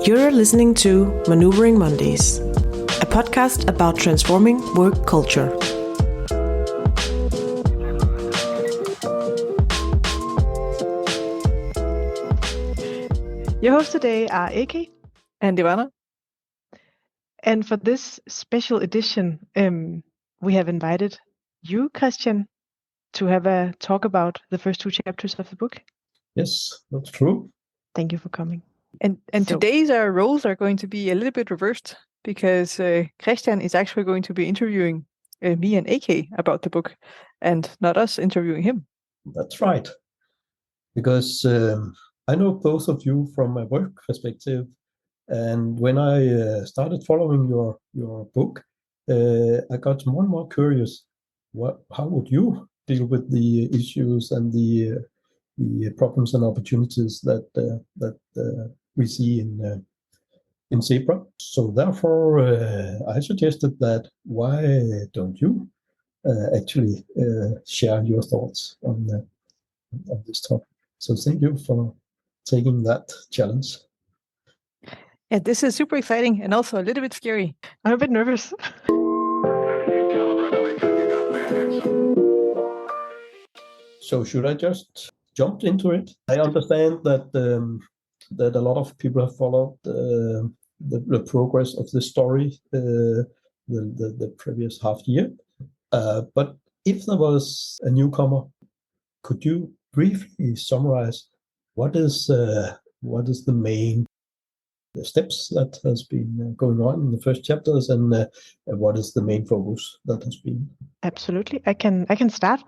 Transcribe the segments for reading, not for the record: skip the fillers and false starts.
You're listening to Maneuvering Mondays, a podcast about transforming work culture. Your hosts today are AK and Ivanna. And for this special edition, we have invited you, Christian, to have a talk about the first two chapters of the book. Yes, that's true. Thank you for coming. And today's our roles are going to be a little bit reversed because Christian is actually going to be interviewing me and AK about the book and not us interviewing him. That's right. Because I know both of you from my work perspective. And when I started following your book, I got more and more curious. How would you deal with the issues and the problems and opportunities that we see in Zebra? So therefore, I suggested that why don't you actually share your thoughts on this topic? So thank you for taking that challenge. Yeah, this is super exciting and also a little bit scary. I'm a bit nervous. So should I just jump into it? I understand that that a lot of people have followed the progress of the story the previous half year. But if there was a newcomer, could you briefly summarize what is the main steps that has been going on in the first chapters, and what is the main focus that has been? Absolutely, I can start.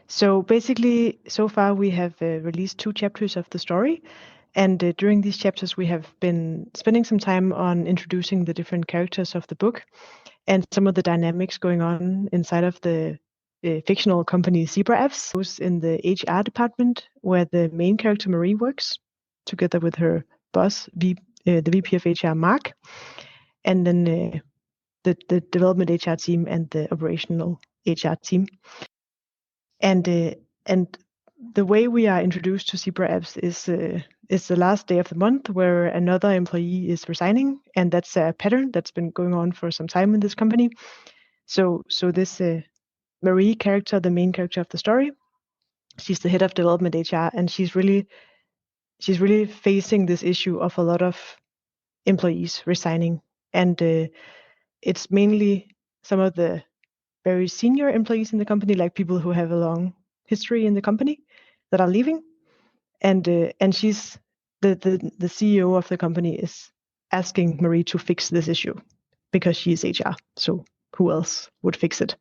So basically, so far we have released two chapters of the story, and during these chapters we have been spending some time on introducing the different characters of the book and some of the dynamics going on inside of the fictional company Zebra Apps, who's in the HR department where the main character Marie works together with her boss, the VP of HR, Mark, and then the development HR team and the operational HR team. And the way we are introduced to Zebra Apps is the last day of the month where another employee is resigning, and that's a pattern that's been going on for some time in this company. So this Marie character, the main character of the story, she's the head of development HR, and she's really facing this issue of a lot of employees resigning, and it's mainly some of the very senior employees in the company, like people who have a long history in the company, that are leaving, and she's the CEO of the company is asking Marie to fix this issue because she's HR. So who else would fix it?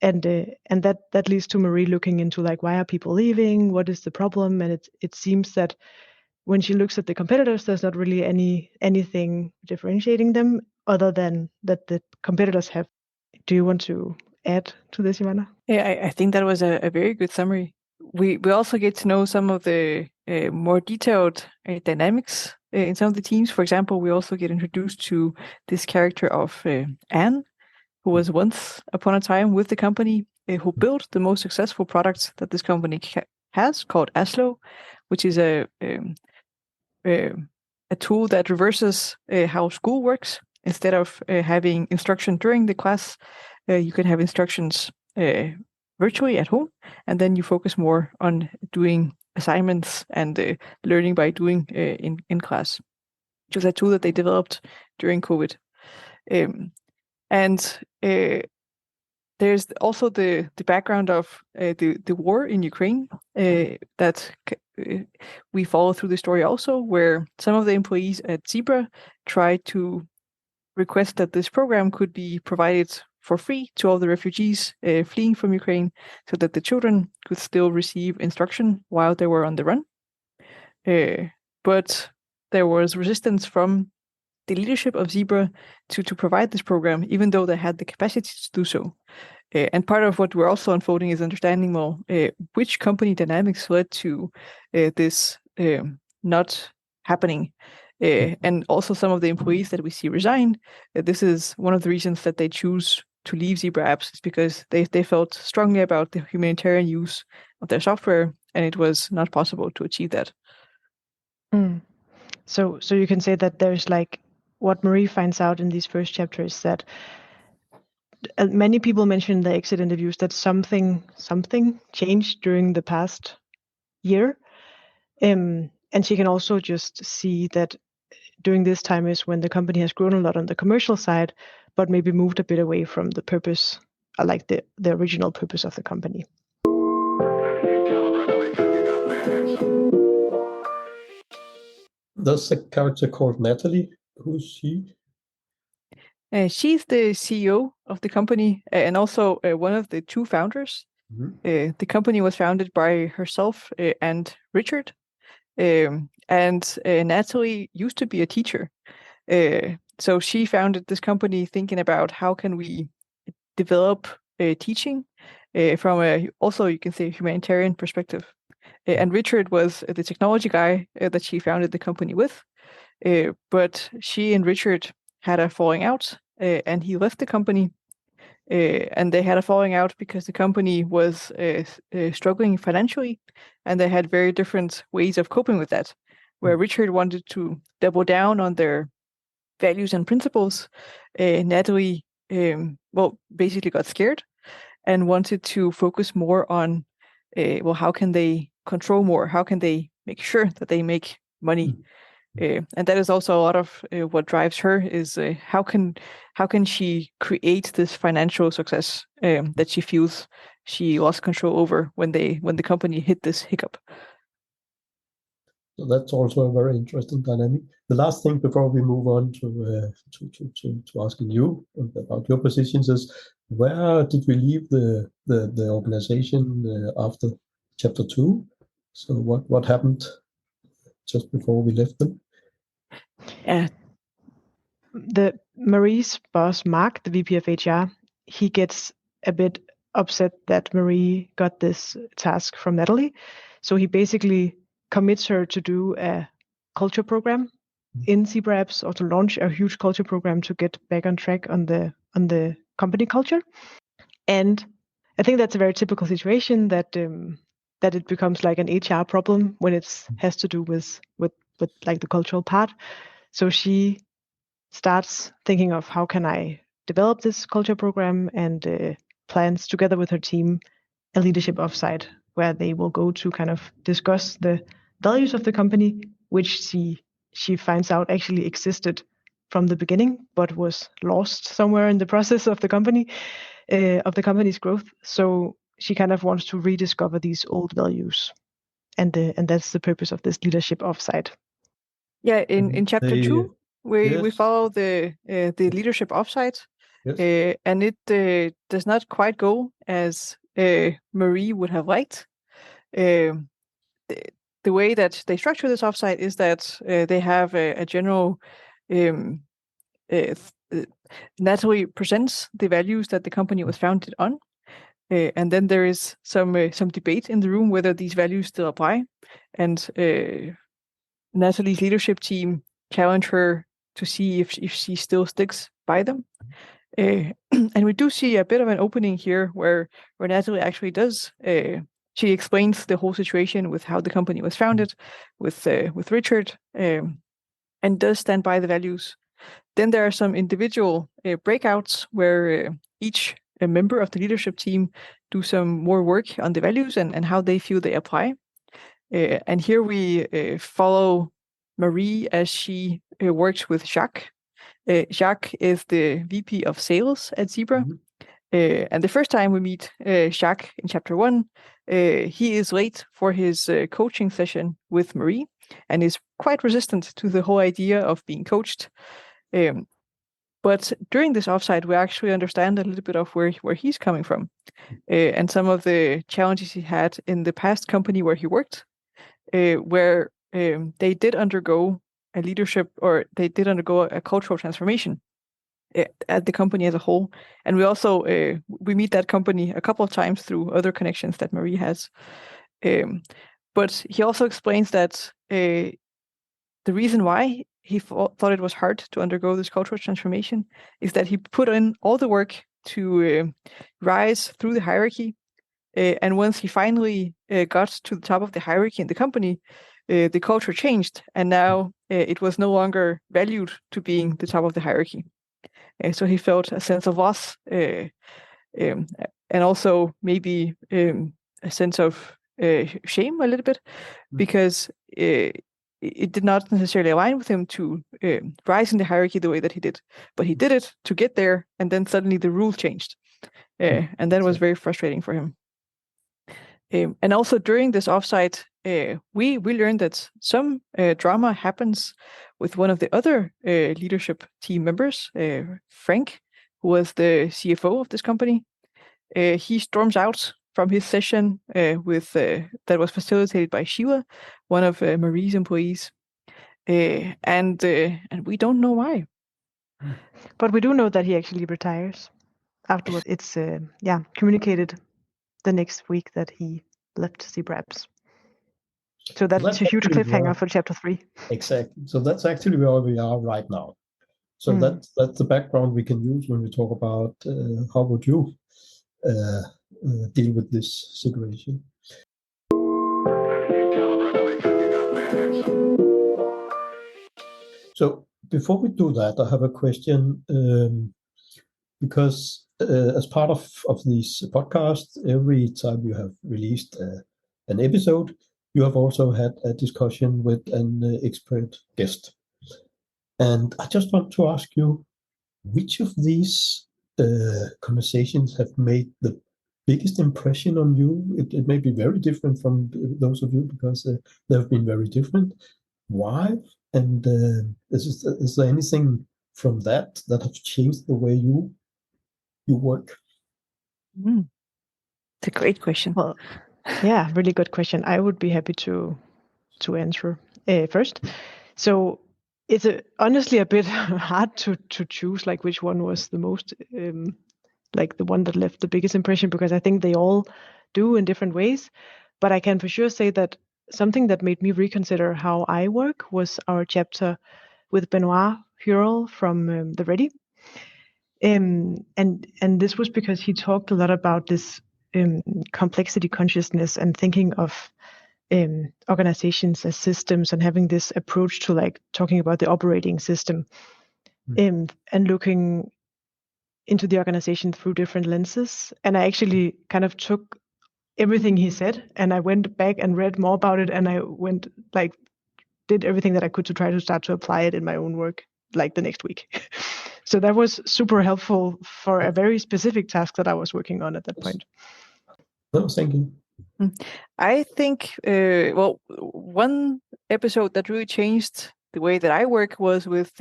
And that leads to Marie looking into like, why are people leaving? What is the problem? And it seems that when she looks at the competitors, there's not really anything differentiating them other than that the competitors have. Do you want to add to this, Ivanna? Yeah, I think that was a very good summary. We also get to know some of the more detailed dynamics in some of the teams. For example, we also get introduced to this character of Anne, who was once upon a time with the company, who built the most successful product that this company has, called Aslo, which is a tool that reverses how school works. Instead of having instruction during the class, you can have instructions virtually at home, and then you focus more on doing assignments and learning by doing in class, which was a tool that they developed during COVID. And there's also the background of the war in Ukraine that we follow through the story also, where some of the employees at Zebra try to request that this program could be provided for free to all the refugees fleeing from Ukraine, so that the children could still receive instruction while they were on the run. But there was resistance from the leadership of Zebra to provide this program, even though they had the capacity to do so. And part of what we're also unfolding is understanding more which company dynamics led to this not happening. And also some of the employees that we see resign. This is one of the reasons that they choose to leave Zebra Apps, is because they felt strongly about the humanitarian use of their software, and it was not possible to achieve that. So you can say that there's like what Marie finds out in these first chapters that many people mention in the exit interviews that something changed during the past year. And she can also just see that during this time is when the company has grown a lot on the commercial side, but maybe moved a bit away from the purpose, like the original purpose of the company. There's a character called Natalie. Who's she? She's the CEO of the company and also one of the two founders. Mm-hmm. The company was founded by herself and Richard. And Natalie used to be a teacher. So she founded this company thinking about how can we develop teaching from also you can say humanitarian perspective. And Richard was the technology guy that she founded the company with. But she and Richard had a falling out and he left the company. And they had a falling out because the company was struggling financially and they had very different ways of coping with that, where Richard wanted to double down on their values and principles. Natalie, basically got scared and wanted to focus more on, how can they control more? How can they make sure that they make money? And that is also a lot of what drives her is how can she create this financial success that she feels she lost control over when the company hit this hiccup. So that's also a very interesting dynamic. The last thing before we move on to asking you about your positions is, where did we leave the organization after chapter 2? So what happened just before we left them? Yeah. The Marie's boss, Mark, the VP of HR, he gets a bit upset that Marie got this task from Natalie. So he basically commits her to do a culture program in Zebra Apps, or to launch a huge culture program to get back on track on the company culture. And I think that's a very typical situation that it becomes like an HR problem when it has to do with like the cultural part. So she starts thinking of how can I develop this culture program, and plans together with her team a leadership offsite where they will go to kind of discuss the values of the company, which she finds out actually existed from the beginning, but was lost somewhere in the process of the company, of the company's growth. So she kind of wants to rediscover these old values, and that's the purpose of this leadership offsite. Yeah, in chapter 2, we follow the leadership offsite, yes. And it does not quite go as Marie would have liked. The way that they structure this offsite is that they have a general. Natalie presents the values that the company was founded on, and then there is some debate in the room whether these values still apply, and Natalie's leadership team challenge her to see if she still sticks by them. And we do see a bit of an opening here where Natalie actually does. She explains the whole situation with how the company was founded, with Richard, and does stand by the values. Then there are some individual breakouts where each member of the leadership team do some more work on the values and how they feel they apply. And here we follow Marie as she works with Jacques. Jacques is the VP of sales at Zebra. And the first time we meet Jacques in chapter 1, he is late for his coaching session with Marie and is quite resistant to the whole idea of being coached. But during this offsite, we actually understand a little bit of where he's coming from and some of the challenges he had in the past company where he worked, where they did undergo a leadership, or they did undergo a cultural transformation at the company as a whole. And we also we meet that company a couple of times through other connections that Marie has. But he also explains that the reason why he thought it was hard to undergo this cultural transformation is that he put in all the work to rise through the hierarchy. And once he finally got to the top of the hierarchy in the company, the culture changed, and now it was no longer valued to being the top of the hierarchy. So he felt a sense of loss, and also maybe a sense of shame a little bit, because it did not necessarily align with him to rise in the hierarchy the way that he did, but he did it to get there, and then suddenly the rule changed, and that was very frustrating for him. And also during this offsite, we learned that some drama happens with one of the other leadership team members, Frank, who was the CFO of this company. He storms out from his session that was facilitated by Shiva, one of Marie's employees, and we don't know why. But we do know that he actually retires afterward. It's communicated the next week that he left Zebraps. So that's a huge cliffhanger for chapter 3. Exactly. So that's actually where we are right now. So that's the background we can use when we talk about how would you deal with this situation. So before we do that, I have a question, because as part of this podcast, every time you have released an episode, you have also had a discussion with an expert guest. And I just want to ask you, which of these conversations have made the biggest impression on you? It may be very different from those of you because they have been very different. Why? And is there anything from that has changed the way you work? It's a great question. Well, yeah, really good question. I would be happy to answer first. So it's honestly a bit hard to choose like which one was the most like the one that left the biggest impression, because I think they all do in different ways. But I can for sure say that something that made me reconsider how I work was our chapter with Benoit Hurel from The Ready. And this was because he talked a lot about this complexity consciousness and thinking of organizations as systems, and having this approach to like talking about the operating system, and looking into the organization through different lenses. And I actually kind of took everything he said and I went back and read more about it, and I went like did everything that I could to try to start to apply it in my own work like the next week. So that was super helpful for a very specific task that I was working on at that point. No, thank you. I think, one episode that really changed the way that I work was with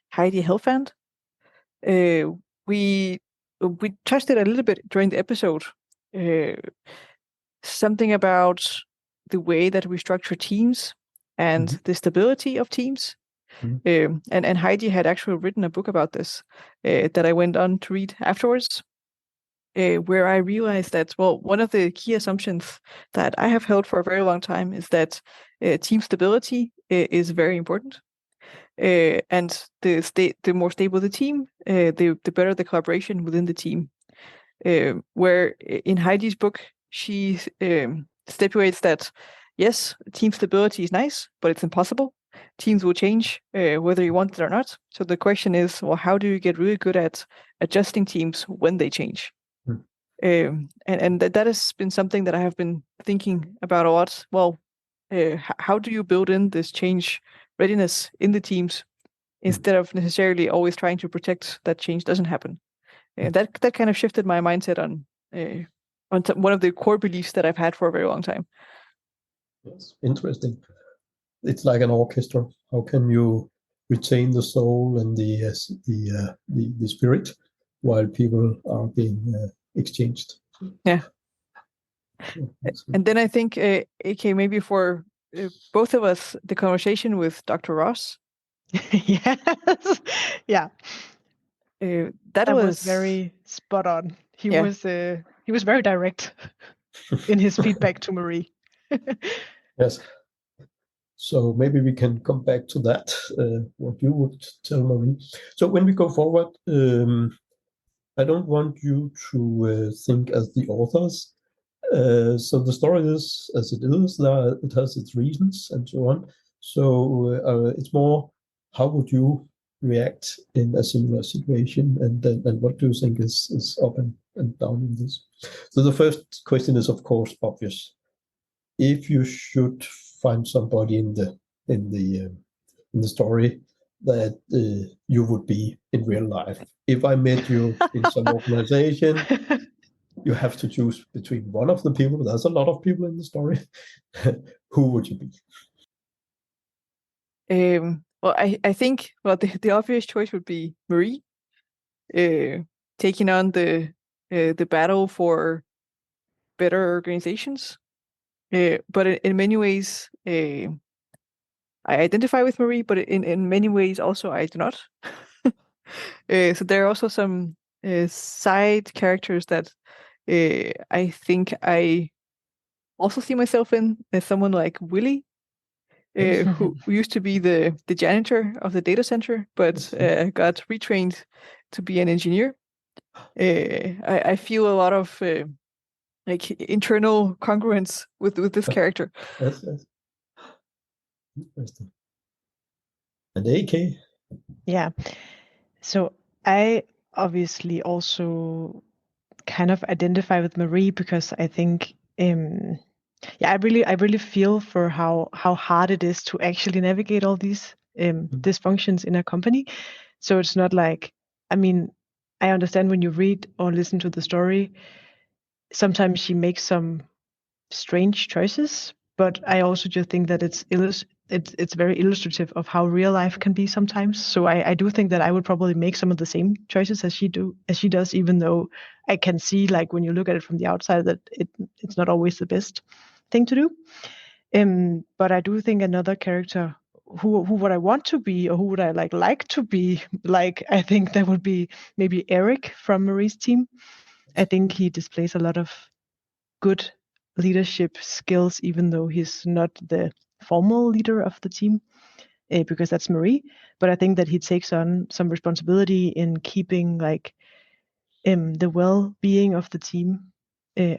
Heidi Helfand. We touched it a little bit during the episode. Something about the way that we structure teams and the stability of teams. And Heidi had actually written a book about this that I went on to read afterwards. Where I realized that, one of the key assumptions that I have held for a very long time is that team stability is very important. And the more stable the team, the better the collaboration within the team. Where in Heidi's book, she stipulates that, yes, team stability is nice, but it's impossible. Teams will change whether you want it or not. So the question is, how do you get really good at adjusting teams when they change? And that has been something that I have been thinking about a lot. How do you build in this change readiness in the teams instead of necessarily always trying to protect that change doesn't happen? That kind of shifted my mindset on one of the core beliefs that I've had for a very long time. Yes, interesting. It's like an orchestra. How can you retain the soul and the spirit while people are being exchanged? Yeah. And then I think, AK, maybe for both of us, the conversation with Dr. Ross. Yes. Yeah. That was very spot on. He was very direct in his feedback to Marie. Yes. So maybe we can come back to that, what you would tell Marie. So when we go forward, I don't want you to think as the authors. So the story is as it is. It has its reasons and so on. So it's more, how would you react in a similar situation, and what do you think is up and down in this? So the first question is, of course, obvious. If you should find somebody in the story that you would be in real life, if I met you in some organization, you have to choose between one of the people. There's a lot of people in the story. Who would you be? Well, I think the obvious choice would be Marie, taking on the battle for better organizations. But in many ways, I identify with Marie, but in many ways also I do not. So there are also some side characters that I think I also see myself in, as someone like Willie, who used to be the janitor of the data center, but got retrained to be an engineer. I feel a lot of like internal congruence with this character. Yes. Interesting. And AK? Yeah. So I obviously also kind of identify with Marie, because I think I really feel for how hard it is to actually navigate all these dysfunctions in a company. So it's not like, I mean, I understand when you read or listen to the story, sometimes she makes some strange choices, but I also just think that it's very illustrative of how real life can be sometimes. So I do think that I would probably make some of the same choices as she does, even though I can see, like, when you look at it from the outside, that it's not always the best thing to do. But I do think another character who would I want to be, or who would I like to be, like, I think that would be maybe Eric from Marie's team. I think he displays a lot of good leadership skills, even though he's not the formal leader of the team, because that's Marie. But I think that he takes on some responsibility in keeping, like, the well-being of the team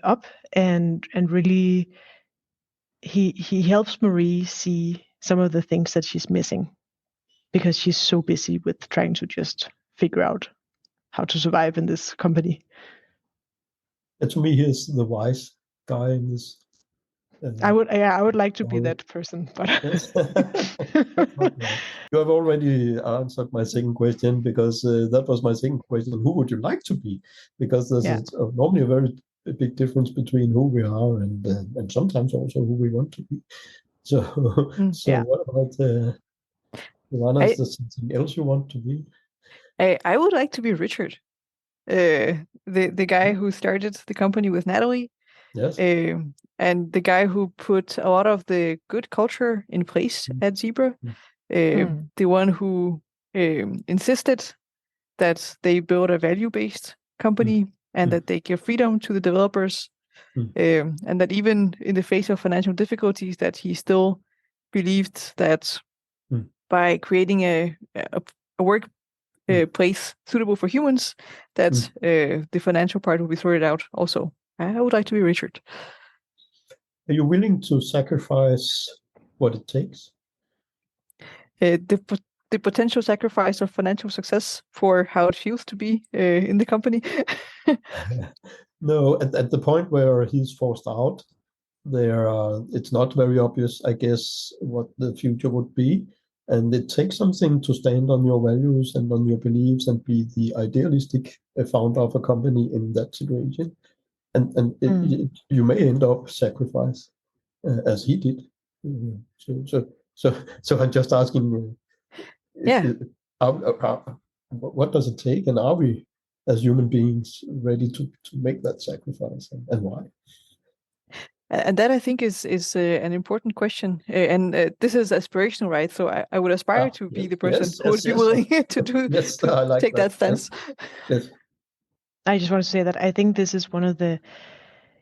up, and really he helps Marie see some of the things that she's missing, because she's so busy with trying to just figure out how to survive in this company. And to me, he's the wise guy in this. I would like to be that person, but Yes. You have already answered my second question, because that was my second question. Who would you like to be? Because there's normally a very big difference between who we are and sometimes also who we want to be. So, what about Ivanna? Is there something else you want to be? I would like to be Richard, the guy who started the company with Natalie. Yes. And the guy who put a lot of the good culture in place at Zebra. The one who insisted that they build a value-based company and that they give freedom to the developers. And that even in the face of financial difficulties, that he still believed that by creating a work place suitable for humans, that the financial part will be sorted out also. I would like to be Richard. Are you willing to sacrifice what it takes? The potential sacrifice of financial success for how it feels to be in the company. No, at the point where he's forced out, it's not very obvious, I guess, what the future would be. And it takes something to stand on your values and on your beliefs and be the idealistic founder of a company in that situation. And you may end up sacrifice, as he did. So I'm just asking, what does it take, and are we as human beings ready to make that sacrifice, and why? And that, I think, is an important question. And this is aspirational, right? So I would aspire to be the person who would be willing to do to take that stance. Yes. I just want to say that I think this is one of the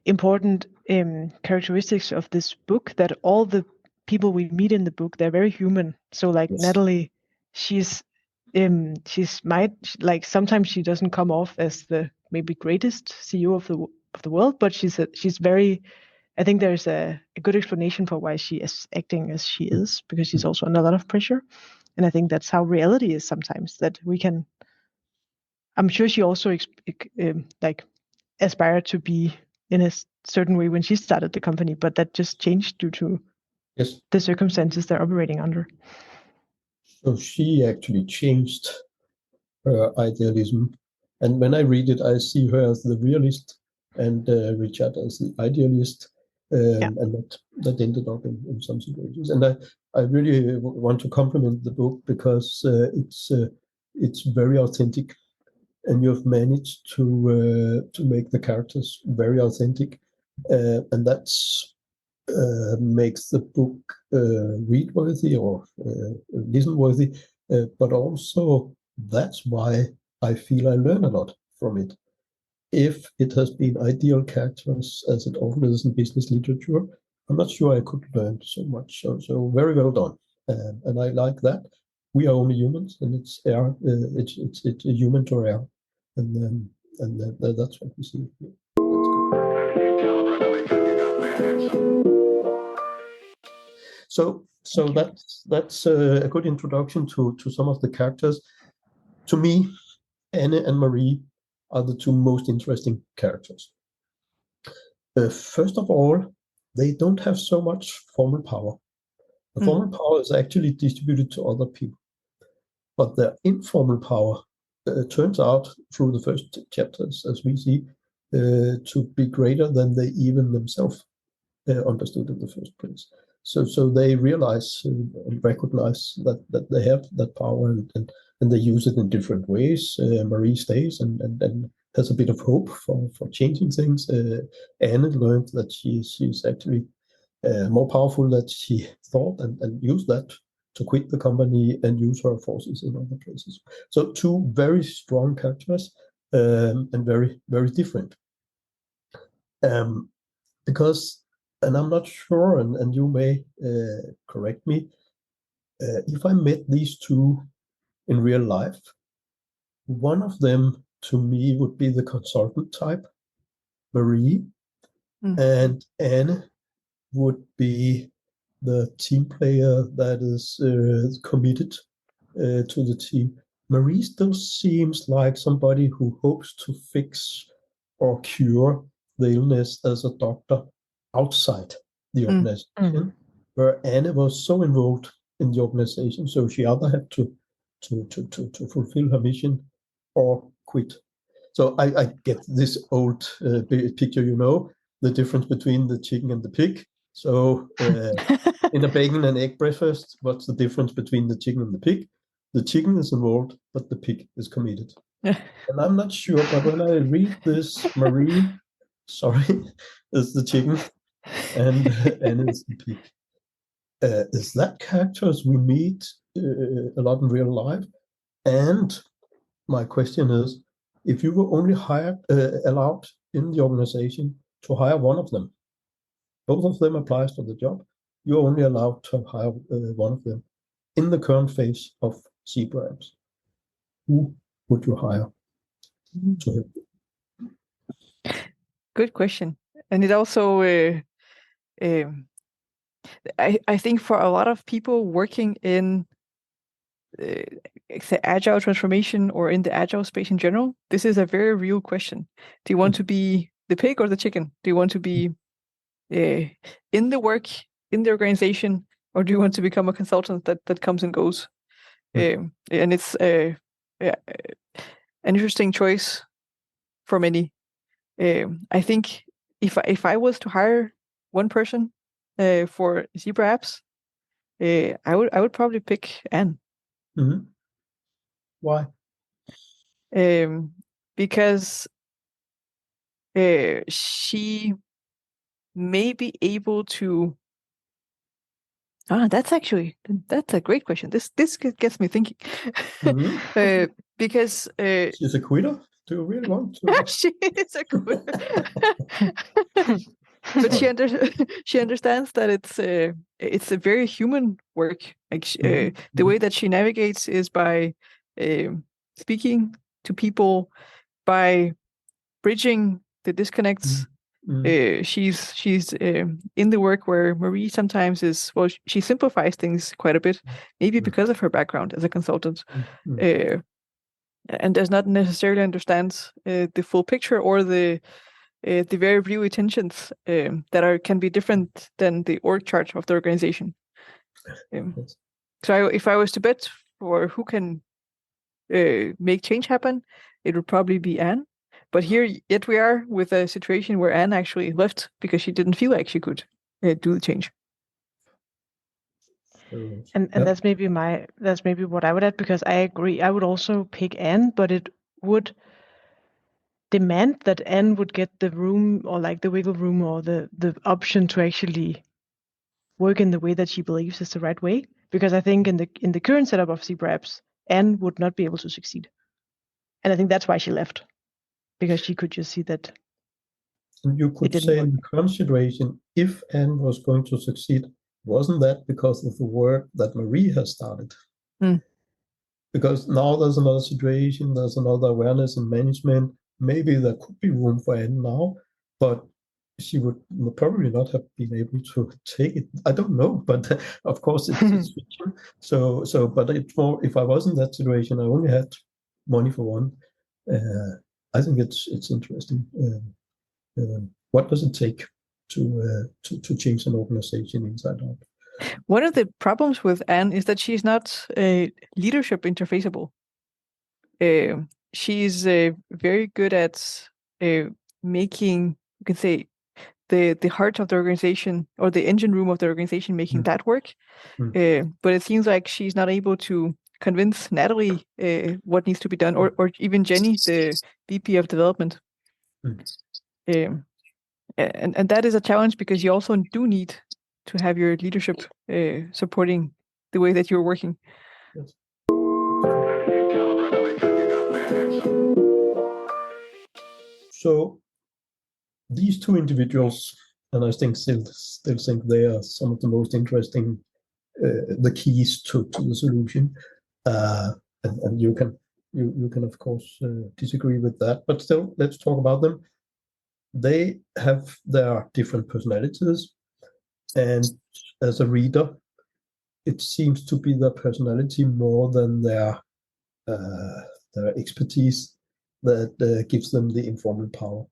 important characteristics of this book, that all the people we meet in the book, they're very human. So, like, Natalie, she's sometimes she doesn't come off as the maybe greatest CEO the world, but she's very. I think there's a good explanation for why she is acting as she is, because she's also under a lot of pressure, and I think that's how reality is sometimes. That we can. I'm sure she also like aspired to be in a certain way when she started the company, but that just changed due to the circumstances they're operating under. So she actually changed her idealism. And when I read it, I see her as the realist and Richard as the idealist. And that ended up in some situations. And I really want to compliment the book because it's very authentic. And you've managed to make the characters very authentic. And that's makes the book read-worthy or listen-worthy, but also that's why I feel I learn a lot from it. If it has been ideal characters, as it often is in business literature, I'm not sure I could learn so much. So very well done, and I like that. We are only humans, and it's error. It's a human to err, and that's what we see here. So that's a good introduction to some of the characters. To me, Anne and Marie are the two most interesting characters. First of all, they don't have so much formal power. The formal power is actually distributed to other people. But their informal power turns out through the first chapters, as we see, to be greater than they even themselves understood in the first place. So they realize and recognize that they have that power and they use it in different ways. Marie stays and has a bit of hope for changing things. Anne learned that she's actually more powerful than she thought and used that to quit the company and use her forces in other places. So two very strong characters and very, very different. Because and I'm not sure, and you may correct me, if I met these two in real life, one of them to me would be the consultant type, Marie, and Anne would be the team player that is committed to the team. Marie still seems like somebody who hopes to fix or cure the illness as a doctor outside the organization, where Anne was so involved in the organization, so she either had to fulfill her mission or quit. So I get this old picture, the difference between the chicken and the pig. So in a bacon and egg breakfast, what's the difference between the chicken and the pig? The chicken is involved, but the pig is committed. And I'm not sure, but when I read this, Marie, is the chicken, and is the pig. Is that characters we meet a lot in real life? And my question is, if you were only allowed in the organization to hire one of them, both of them applies to the job, you're only allowed to hire one of them. In the current phase of Zebra apps, who would you hire to help you? Good question. And it also, I think for a lot of people working in agile transformation or in the agile space in general, this is a very real question. Do you want to be the pig or the chicken? Do you want to be in the work, in the organization, or do you want to become a consultant that comes and goes? And it's an interesting choice for many. I think if I was to hire one person for Zebra apps, I would probably pick Anne. Mm-hmm. Why? Because she may be able to. That's a great question. This gets me thinking. Mm-hmm. Because she's a quitter. Do you really want to? She is a quitter. But she understands that it's a very human work. Like the way that she navigates is by speaking to people, by bridging the disconnects. Mm. She's in the work where Marie sometimes is, well, she simplifies things quite a bit, maybe because of her background as a consultant, and does not necessarily understand the full picture or the very real intentions that can be different than the org chart of the organization. Yes. So if I was to bet for who can make change happen, it would probably be Anne. But yet we are with a situation where Anne actually left because she didn't feel like she could do the change. And that's maybe what I would add, because I agree. I would also pick Anne, but it would demand that Anne would get the room, or like the wiggle room, or the option to actually work in the way that she believes is the right way. Because I think in the current setup of Zebra apps, Anne would not be able to succeed. And I think that's why she left, because she could just see that. And you could say in the current situation, if Anne was going to succeed, wasn't that because of the work that Marie has started? Because now there's another situation, there's another awareness and management. Maybe there could be room for Anne now, but she would probably not have been able to take it. I don't know, but of course it's fiction. So, but it's more, if I was in that situation, I only had money for one. I think it's interesting. What does it take to change an organization inside out? One of the problems with Anne is that she's not leadership interfaceable. She's very good at making, you can say, the heart of the organization or the engine room of the organization, making that work. But it seems like she's not able to convince Natalie what needs to be done, or even Jenny, the VP of development. And that is a challenge, because you also do need to have your leadership supporting the way that you're working. Yes. So these two individuals, and I think still think they are some of the most interesting, the keys to the solution. And you can of course disagree with that, but still, let's talk about them. They have their different personalities, and as a reader, it seems to be their personality more than their expertise that gives them the informal power.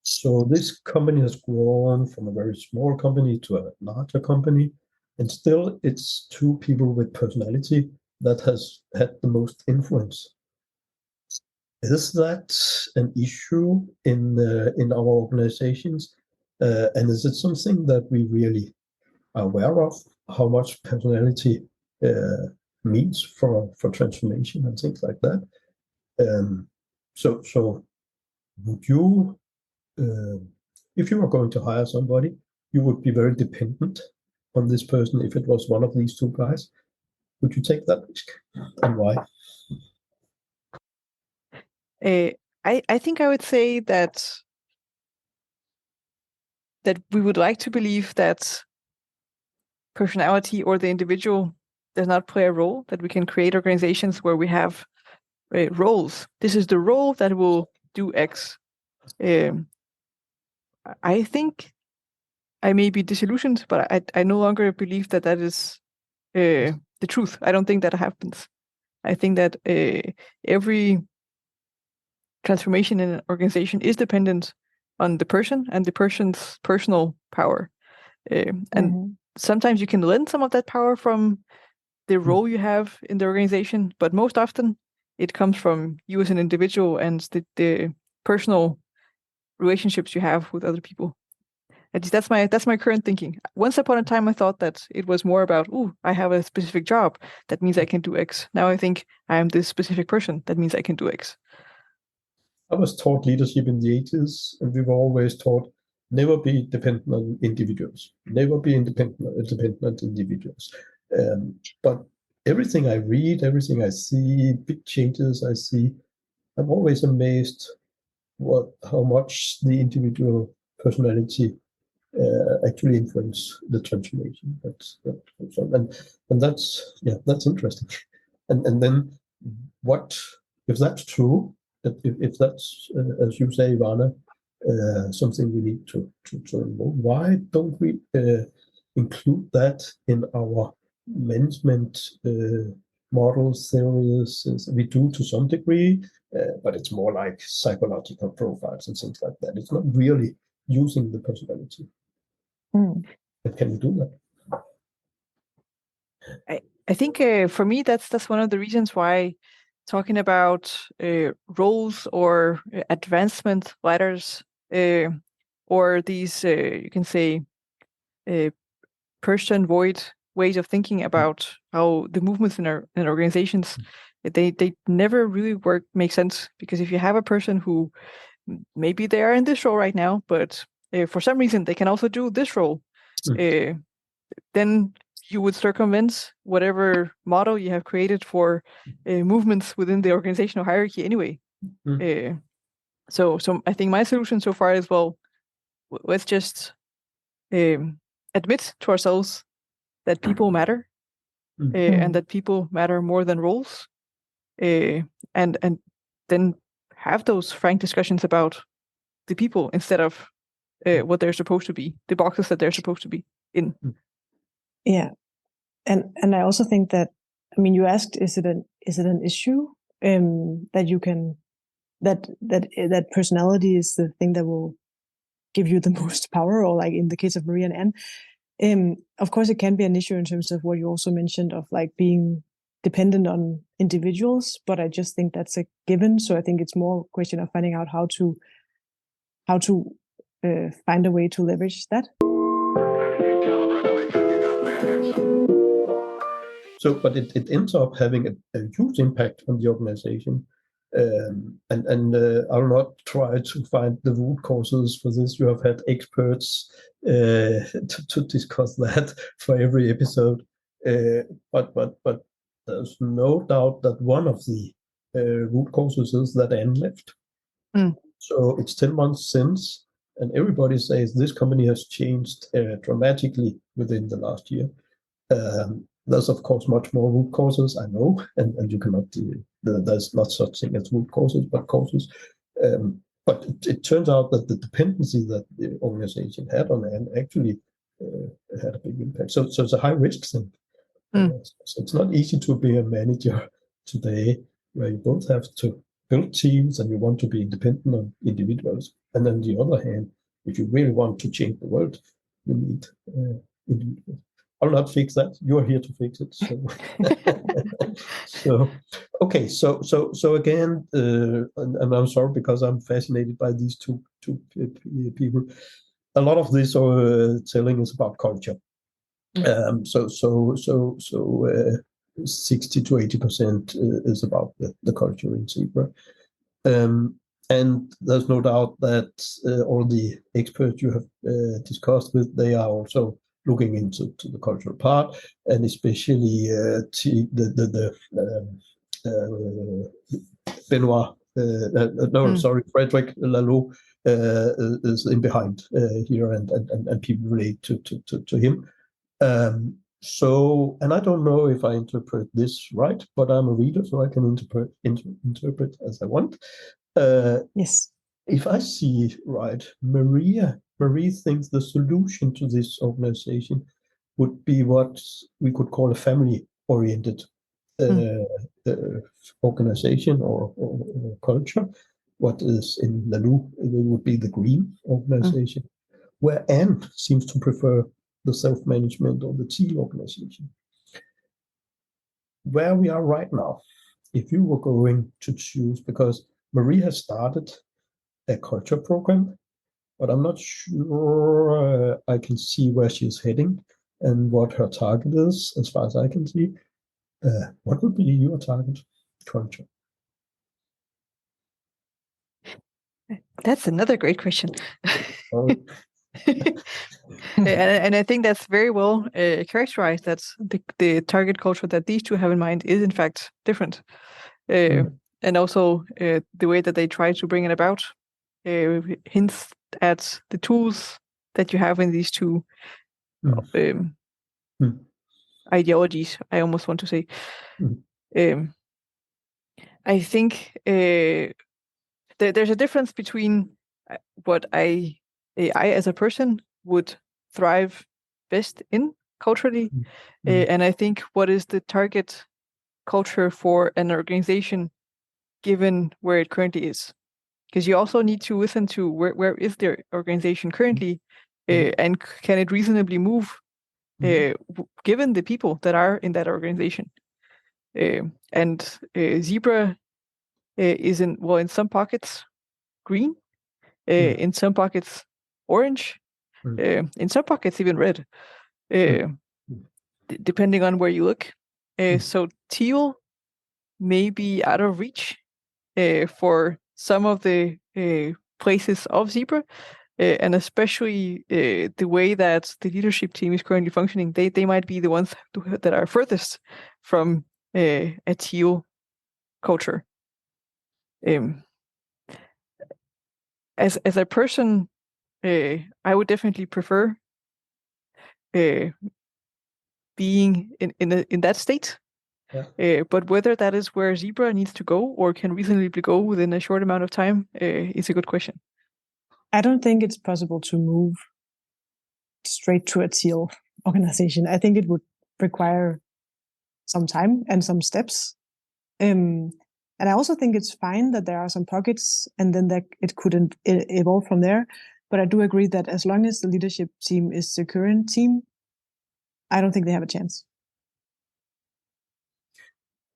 So this company has grown from a very small company to a larger company, and still it's two people with personality that has had the most influence. Is that an issue in our organizations? And is it something that we really are aware of, how much personality means for transformation and things like that? So would you, if you were going to hire somebody, you would be very dependent on this person if it was one of these two guys. Would you take that risk, and why? I think I would say that we would like to believe that personality or the individual does not play a role, that we can create organizations where we have roles. This is the role that will do X. I think I may be disillusioned, but I no longer believe that is the truth. I don't think that happens. I think that every transformation in an organization is dependent on the person and the person's personal power. And sometimes you can lend some of that power from the role you have in the organization, but most often it comes from you as an individual and the personal relationships you have with other people. That's my current thinking. Once upon a time, I thought that it was more about, I have a specific job. That means I can do X. Now I think I am this specific person. That means I can do X. I was taught leadership in the 80s, and we were always taught never be dependent on individuals. Never be independent individuals. But everything I read, everything I see, big changes I see, I'm always amazed how much the individual personality actually influence the transformation. And that's interesting. And then what if that's true? If that's as you say, Ivanna, something we need to involve. Why don't we include that in our management models, theories? We do to some degree, but it's more like psychological profiles and things like that. It's not really using the personality. But can we do that? I think for me that's one of the reasons why talking about roles or advancement ladders or these you can say person void ways of thinking about how the movements in organizations they never really make sense, because if you have a person who maybe they are in this role right now, but for some reason they can also do this role, then you would circumvent whatever model you have created for movements within the organizational hierarchy anyway. So I think my solution so far is, well, let's just admit to ourselves that people matter, and that people matter more than roles, and then have those frank discussions about the people instead of what they're supposed to be, the boxes that they're supposed to be in. Yeah, and I also think that, I mean, you asked, is it an issue that you can that personality is the thing that will give you the most power, or like in the case of Maria and Anne, of course it can be an issue in terms of what you also mentioned of like being dependent on individuals, but I just think that's a given. So I think it's more a question of finding out how to find a way to leverage that. So, but it ends up having a huge impact on the organization. And I'll not try to find the root causes for this. You have had experts to discuss that for every episode. But there's no doubt that one of the root causes is that Anne left. So it's 10 months since, and everybody says this company has changed dramatically within the last year. There's of course much more root causes, I know, and you cannot. There's not such thing as root causes, but causes. But it turns out that the dependency that the organization had on Anne actually had a big impact. So it's a high risk thing. So it's not easy to be a manager today, where you both have to build teams and you want to be independent on individuals. And on the other hand, if you really want to change the world, you need individuals. I'll not fix that. You're here to fix it. So, okay. So again, and I'm sorry because I'm fascinated by these two people. A lot of this telling is about culture. So 60 to 80% is about the culture in Zebra. And there's no doubt that all the experts you have discussed with, they are also looking into the cultural part, and especially Benoit. Frederick Laloux is in behind here, and people relate to him. So, and I don't know if I interpret this right, but I'm a reader, so I can interpret as I want. Yes. If I see right, Marie thinks the solution to this organization would be what we could call a family-oriented organization or culture. What is in Laloux, it would be the green organization, where Anne seems to prefer the self-management or the team organization. Where we are right now, if you were going to choose, because Marie has started a culture program, but I'm not sure I can see where she's heading and what her target is, as far as I can see. What would be your target culture? That's another great question. And I think that's very well characterized. That's the target culture that these two have in mind is in fact different. And also the way that they try to bring it about hints at the tools that you have in these two ideologies, I almost want to say. I think there's a difference between what I as a person would thrive best in culturally. And I think what is the target culture for an organization given where it currently is? Because you also need to listen to where is their organization currently, and can it reasonably move given the people that are in that organization. And Zebra is in some pockets green, in some pockets orange, in some pockets even red, depending on where you look. So teal may be out of reach for some of the places of Zebra, and especially the way that the leadership team is currently functioning. They might be the ones that are furthest from a teal culture. As a person, I would definitely prefer being in that state. Yeah. But whether that is where Zebra needs to go or can reasonably go within a short amount of time is a good question. I don't think it's possible to move straight to a teal organization. I think it would require some time and some steps. And I also think it's fine that there are some pockets and then that it could evolve from there. But I do agree that as long as the leadership team is the current team, I don't think they have a chance.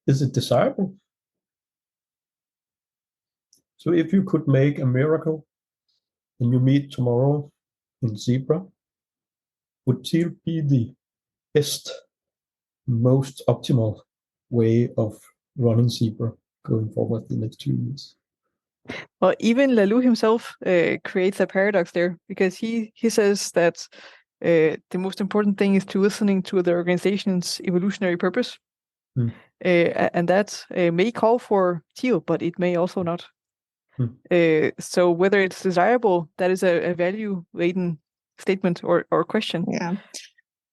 Is it desirable? So if you could make a miracle and you meet tomorrow in Zebra, would teal be the best, most optimal way of running Zebra going forward the next 2 years? Well, even Lalou himself creates a paradox there, because he says that the most important thing is to listening to the organization's evolutionary purpose. And that may call for teal, but it may also not. So whether it's desirable, that is a value-laden statement or question. Yeah,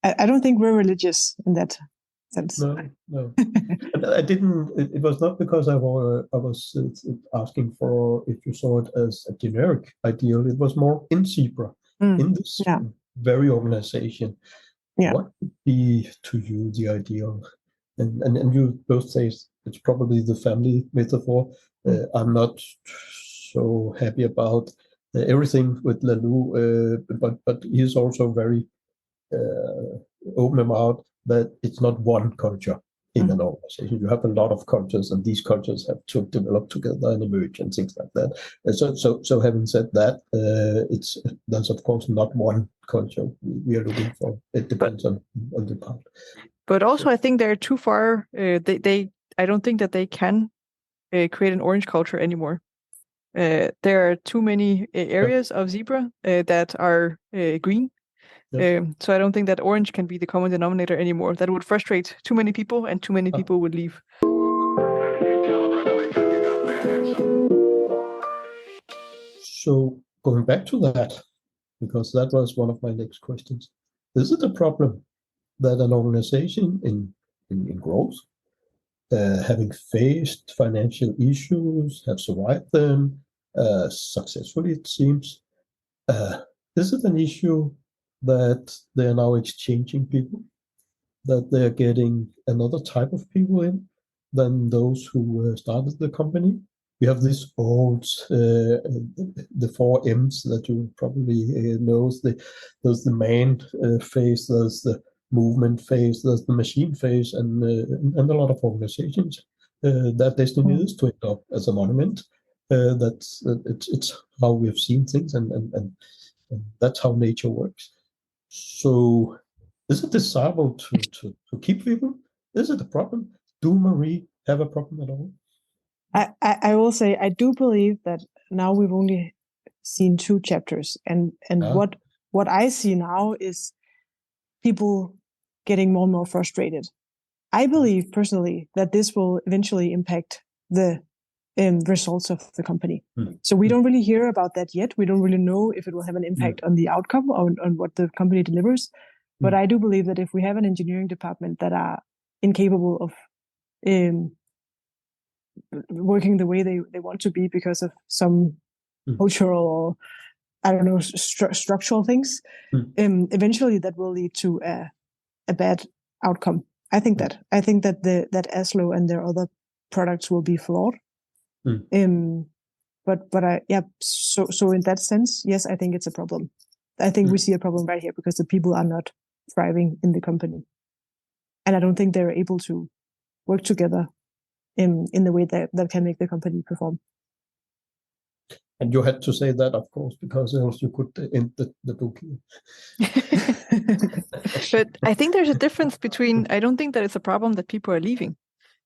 I don't think we're religious in that sense. No. And I didn't. It was not because I was asking for if you saw it as a generic ideal. It was more in Zebra, in this very organization. Yeah. What would be to you the ideal? And you both say it's probably the family metaphor. I'm not so happy about everything with Lalou, but he's also very open about that it's not one culture in an organization. You have a lot of cultures, and these cultures have to develop together and emerge and things like that. So having said that, there's of course not one culture we are looking for. It depends on the part. But also, I think they're too far. I don't think that they can create an orange culture anymore. There are too many areas of Zebra that are green. So I don't think that orange can be the common denominator anymore. That would frustrate too many people, and too many people would leave. So going back to that, because that was one of my next questions, is it a problem that an organization in growth, having faced financial issues, have survived them successfully, it seems, is it an issue that they are now exchanging people, that they're getting another type of people in than those who started the company? We have this old, the 4 M's that you probably know. There's the man phase, there's the movement phase, there's the machine phase, and a lot of organizations, their destiny is to end up as a monument. It's how we've seen things, and that's how nature works. So is it desirable to keep people? Is it a problem? Do Marie have a problem at all? I will say I do believe that now we've only seen 2 chapters, and what I see now is people getting more and more frustrated. I believe personally that this will eventually impact the results of the company. So we don't really hear about that yet. We don't really know if it will have an impact on the outcome or on what the company delivers. But I do believe that if we have an engineering department that are incapable of working the way they want to be because of some cultural or I don't know structural things, eventually that will lead to a bad outcome. I think that that Aslo and their other products will be flawed. But so in that sense, yes, I think it's a problem. I think we see a problem right here because the people are not thriving in the company, and I don't think they're able to work together in the way that can make the company perform. And you had to say that, of course, because else you could end the book here. But I think there's a difference between, I don't think that it's a problem that people are leaving.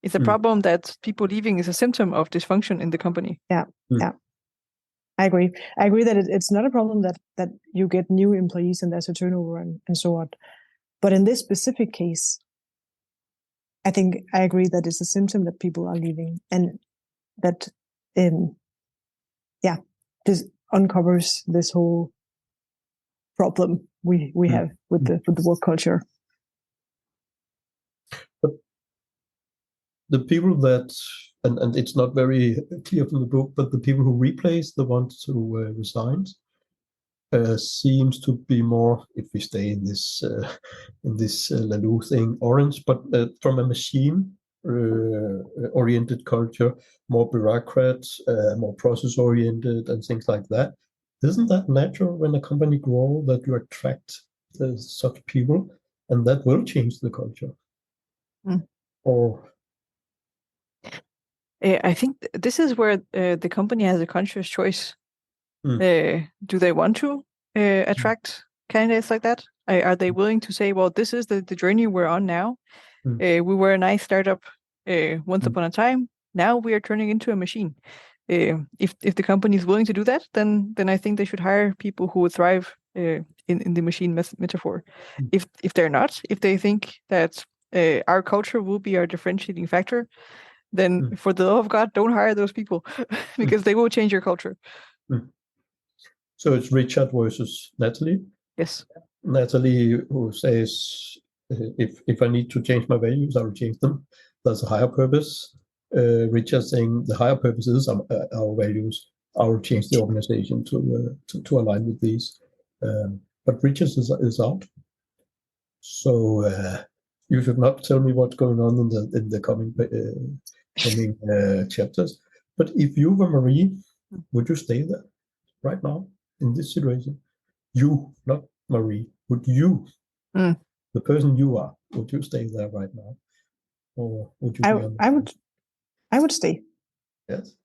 It's a problem that people leaving is a symptom of dysfunction in the company. Yeah. I agree. I agree that it's not a problem that you get new employees and there's a turnover and so on. But in this specific case, I think I agree that it's a symptom that people are leaving, and that this uncovers this whole problem we have with the work culture. But the people that, and it's not very clear from the book, but the people who replace the ones who resigned seems to be more, if we stay in this Lalou thing, orange, but from a machine oriented culture, more bureaucrat, more process oriented, and things like that. Isn't that natural when a company grows that you attract such people, and that will change the culture? Or I think this is where the company has a conscious choice. Do they want to attract candidates like that? Are they willing to say, well, this is the journey we're on now? We were a nice startup once upon a time. Now we are turning into a machine. If the company is willing to do that, then I think they should hire people who would thrive in the machine metaphor. If they're not, if they think that our culture will be our differentiating factor, then for the love of God, don't hire those people because they will change your culture. So it's Richard versus Natalie. Yes. Natalie who says, if I need to change my values, I will change them. There's a higher purpose. Richard saying the higher purpose is our values. I will change the organization to align with these. But Richard is out. So you should not tell me what's going on in the coming chapters. But if you were Marie, would you stay there right now in this situation? You, not Marie, would you, the person you are, would you stay there right now, or would you? I would stay. Yes.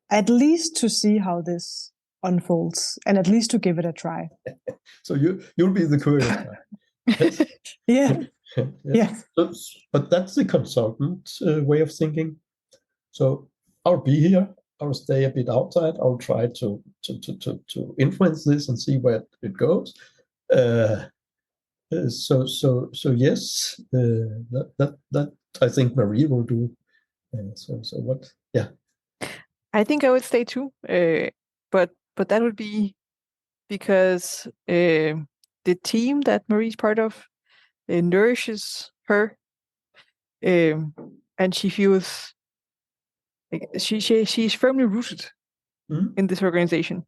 At least to see how this unfolds, and at least to give it a try. So you'll be the curious guy. Yes. Yeah. Yes. So, but that's the consultant way of thinking. So I'll be here. I'll stay a bit outside. I'll try to influence this and see where it goes. So yes, that I think Marie will do. So what? Yeah. I think I would stay too. But that would be because the team that Marie's part of nourishes her, and she feels like she's firmly rooted in this organization.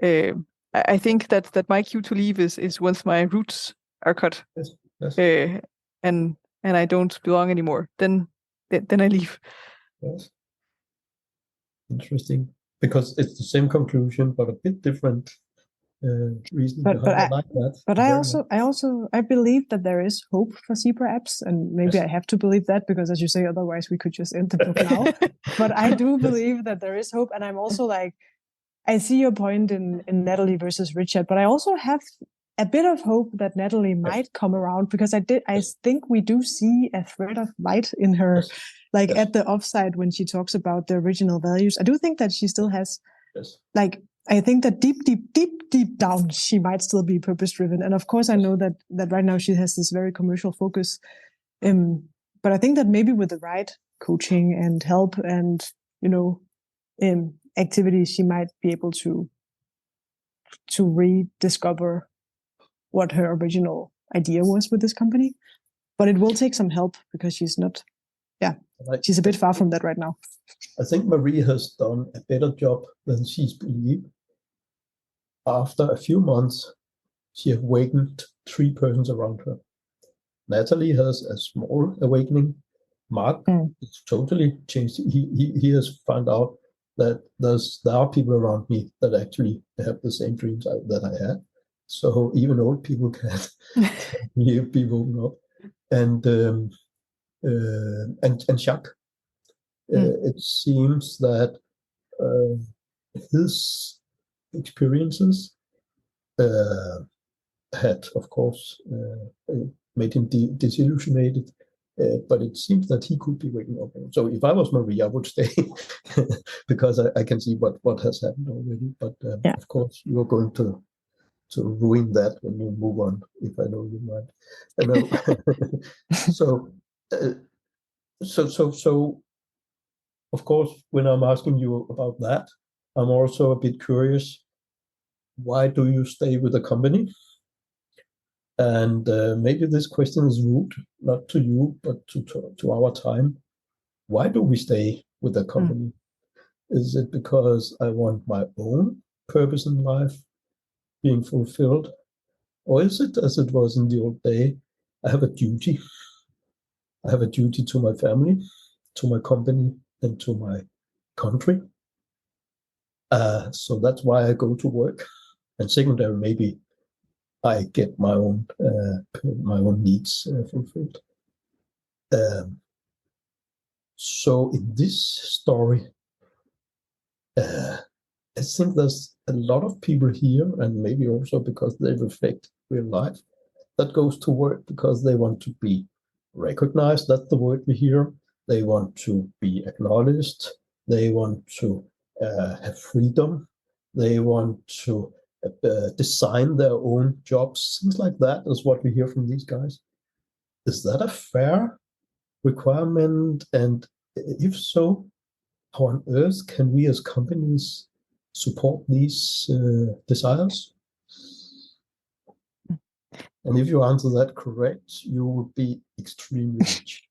I think that my cue to leave is once my roots are cut. Yes. And I don't belong anymore. Then I leave. Yes. Interesting, because it's the same conclusion but a bit different reason behind that. But I believe that there is hope for Zebra apps, and maybe I have to believe that because, as you say, otherwise we could just end the book now. But I do believe that there is hope, and I'm also like, I see your point in Natalie versus Richard, but I also have a bit of hope that Natalie might come around, because I think we do see a thread of light in her, at the offside when she talks about the original values. I do think that she still has, I think that deep down, she might still be purpose-driven. And of course, I know that right now she has this very commercial focus. But I think that maybe with the right coaching and help and, activities, she might be able to rediscover what her original idea was with this company. But it will take some help because she's not, she's a bit far from that right now. I think Marie has done a better job than she's believed. After a few months, she awakened 3 persons around her. Natalie has a small awakening. Mark is totally changed. He has found out that there are people around me that actually have the same dreams that I had. So even old people can be woken up. And Jacques. It seems that his experiences had, of course, made him disillusionated, but it seems that he could be waking up. So if I was Marie, I would stay because I can see what has happened already. But of course, you are going to ruin that when you move on, if I know you might. So of course, when I'm asking you about that, I'm also a bit curious. Why do you stay with the company? And maybe this question is rude, not to you, but to our time. Why do we stay with the company? Is it because I want my own purpose in life being fulfilled? Or is it, as it was in the old day, I have a duty? I have a duty to my family, to my company, and to my country. So that's why I go to work. And secondary, maybe I get my own needs fulfilled. So in this story, I think there's a lot of people here, and maybe also because they reflect real life, that goes to work because they want to be recognized. That's the word we hear. They want to be acknowledged. They want to have freedom. They want to design their own jobs. Things like that is what we hear from these guys. Is that a fair requirement? And if so, how on earth can we as companies support these desires? And if you answer that correct, you will be extremely rich.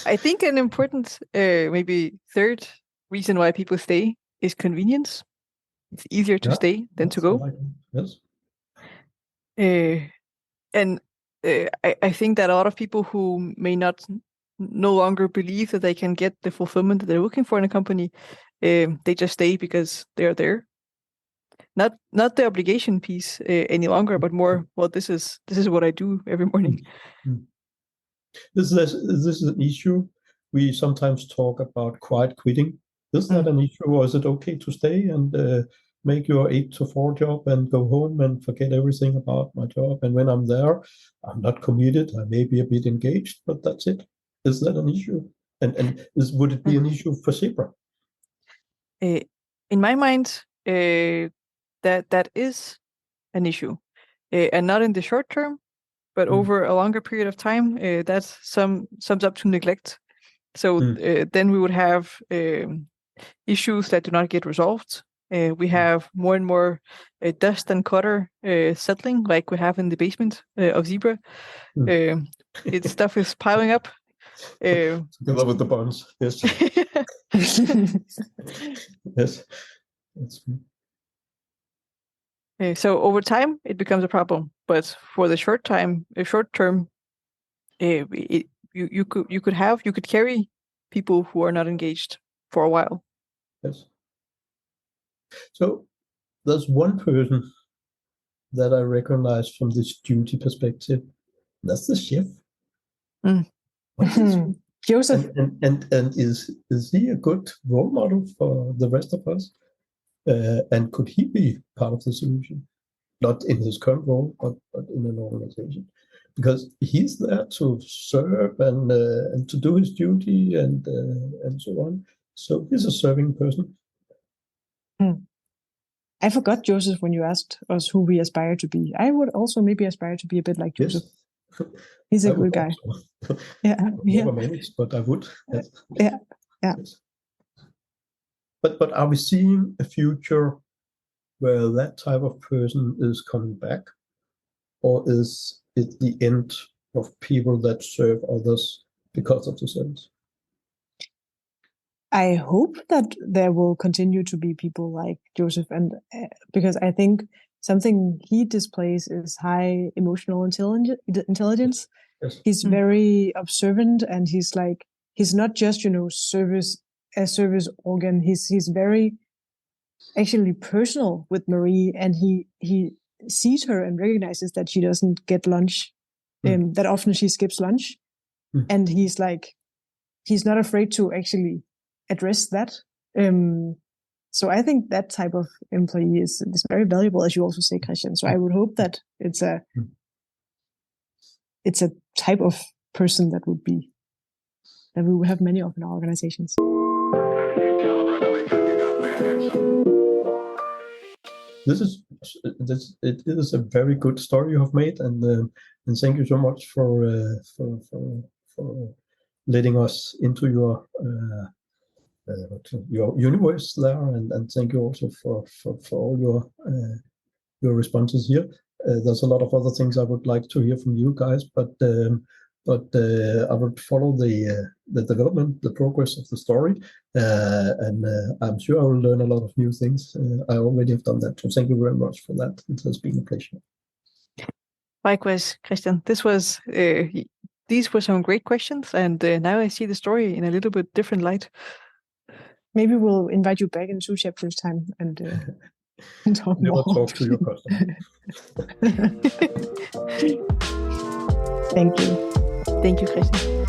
I think an important, maybe third reason why people stay is convenience. It's easier to stay than to go. Yes. I think that a lot of people who may no longer believe that they can get the fulfillment that they're looking for in a company, they just stay because they're there. Not the obligation piece any longer, but more, well, this is what I do every morning. This is an issue. We sometimes talk about quiet quitting. Is that an issue, or is it okay to stay and make your 8 to 4 job and go home and forget everything about my job? And when I'm there, I'm not committed. I may be a bit engaged, but that's it. Is that an issue? And would it be an issue for Zebra? In my mind, that is an issue, and not in the short term, but over a longer period of time. That sums up to neglect. So then we would have issues that do not get resolved. We have more and more dust and clutter settling, like we have in the basement of Zebra. Stuff is piling up. Together with the bonds, yes. Yes. That's so over time, it becomes a problem. But for the short term, you could carry people who are not engaged for a while. Yes. So there's one person that I recognize from this duty perspective. That's the chef. Joseph. And is he a good role model for the rest of us? And could he be part of the solution? Not in his current role, but in an organization, because he's there to serve and to do his duty and so on. So he's a serving person. I forgot, Joseph, when you asked us who we aspire to be. I would also maybe aspire to be a bit like Joseph. Yes. He's a good guy. Never managed, but I would. Yes. Yeah. Yes. But are we seeing a future where that type of person is coming back, or is it the end of people that serve others because of the service? I hope that there will continue to be people like Joseph, and because I think something he displays is high emotional intelligence. Yes. He's very observant, and he's not just service organ. He's very actually personal with Marie, and he sees her and recognizes that she doesn't get lunch, that often she skips lunch, and he's not afraid to actually address that. So I think that type of employee is very valuable, as you also say, Christian. So I would hope that it's a type of person that we will have many of in our organizations. It is a very good story you have made, and thank you so much for letting us into your universe there, and thank you also for all your responses here. There's a lot of other things I would like to hear from you guys, but I would follow the development, the progress of the story, and I'm sure I will learn a lot of new things. I already have done that, so thank you very much for that. It has been a pleasure. Likewise, Christian. These were some great questions, and now I see the story in a little bit different light. Maybe we'll invite you back in 2 chapters' time and talk more. Talk to your customer. Thank you. Thank you, Christian.